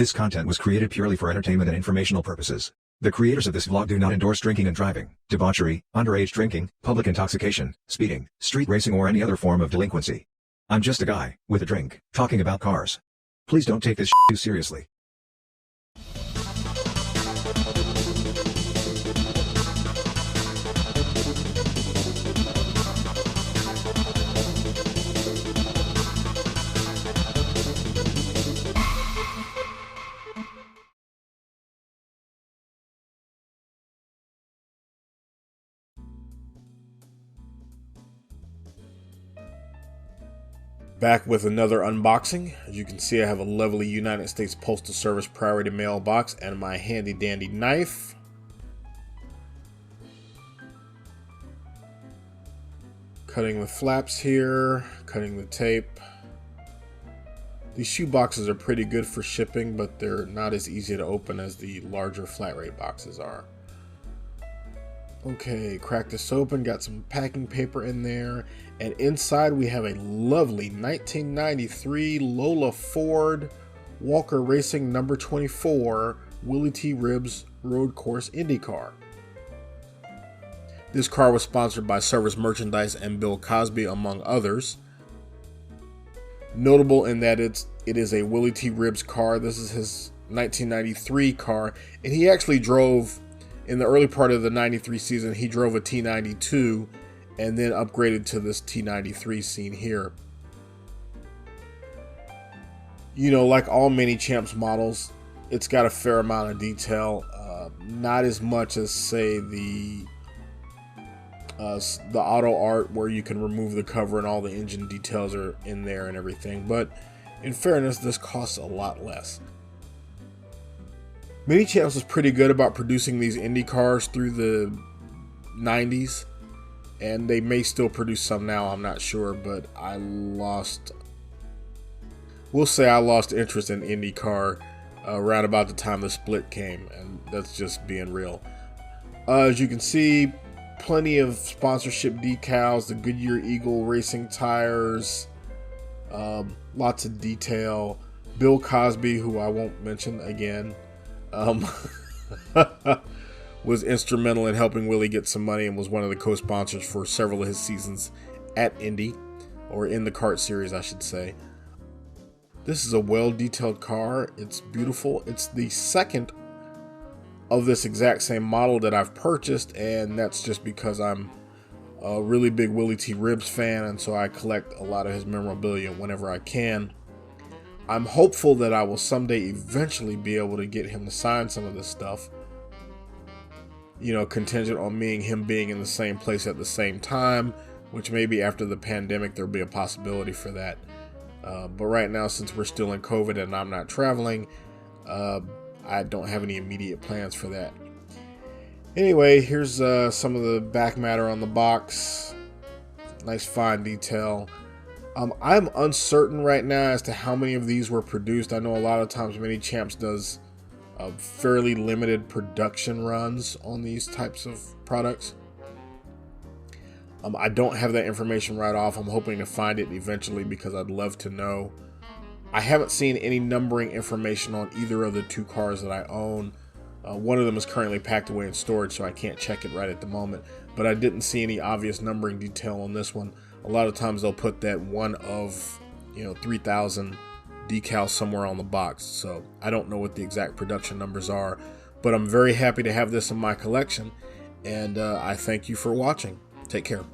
This content was created purely for entertainment and informational purposes. The creators of this vlog do not endorse drinking and driving, debauchery, underage drinking, public intoxication, speeding, street racing or any other form of delinquency. I'm just a guy, with a drink, talking about cars. Please don't take this too seriously. Back with another unboxing. As you can see, I have a lovely United States Postal Service priority mail box and my handy dandy knife. Cutting the flaps here, cutting the tape. These shoe boxes are pretty good for shipping, but they're not as easy to open as the larger flat rate boxes are. Okay, crack this open, got some packing paper in there, and inside we have a lovely 1993 Lola Ford Walker Racing number 24 Willy T Ribs Road Course Indy car. This car was sponsored by Service Merchandise and Bill Cosby, among others. Notable in that it is a Willy T Ribs car. This is his 1993 car, and he actually drove, in the early part of the 93 season, he drove a T92 and then upgraded to this T93 seen here. You know, like all Minichamps models, it's got a fair amount of detail. Not as much as, say, the auto art where you can remove the cover and all the engine details are in there and everything. But in fairness, this costs a lot less. Minichamps was pretty good about producing these Indy cars through the 90s, and they may still produce some now, I'm not sure, but we'll say I lost interest in IndyCar around about the time the split came, and that's just being real. As you can see, plenty of sponsorship decals, the Goodyear Eagle racing tires, lots of detail. Bill Cosby, who I won't mention again, was instrumental in helping Willy get some money and was one of the co-sponsors for several of his seasons at Indy, or in the kart series, I should say. This is a well-detailed car. It's beautiful. It's the second of this exact same model that I've purchased, and that's just because I'm a really big Willy T Ribs fan, and so I collect a lot of his memorabilia whenever I can. I'm hopeful that I will someday eventually be able to get him to sign some of this stuff. You know, contingent on him being in the same place at the same time, which maybe after the pandemic there'll be a possibility for that. But right now, since we're still in COVID and I'm not traveling, I don't have any immediate plans for that. Anyway, here's some of the back matter on the box. Nice fine detail. I'm uncertain right now as to how many of these were produced. I know a lot of times Minichamps does fairly limited production runs on these types of products. I don't have that information right off. I'm hoping to find it eventually because I'd love to know. I haven't seen any numbering information on either of the two cars that I own. One of them is currently packed away in storage, so I can't check it right at the moment. But I didn't see any obvious numbering detail on this one. A lot of times they'll put that one of, 3,000 decal somewhere on the box. So I don't know what the exact production numbers are, but I'm very happy to have this in my collection. And I thank you for watching. Take care.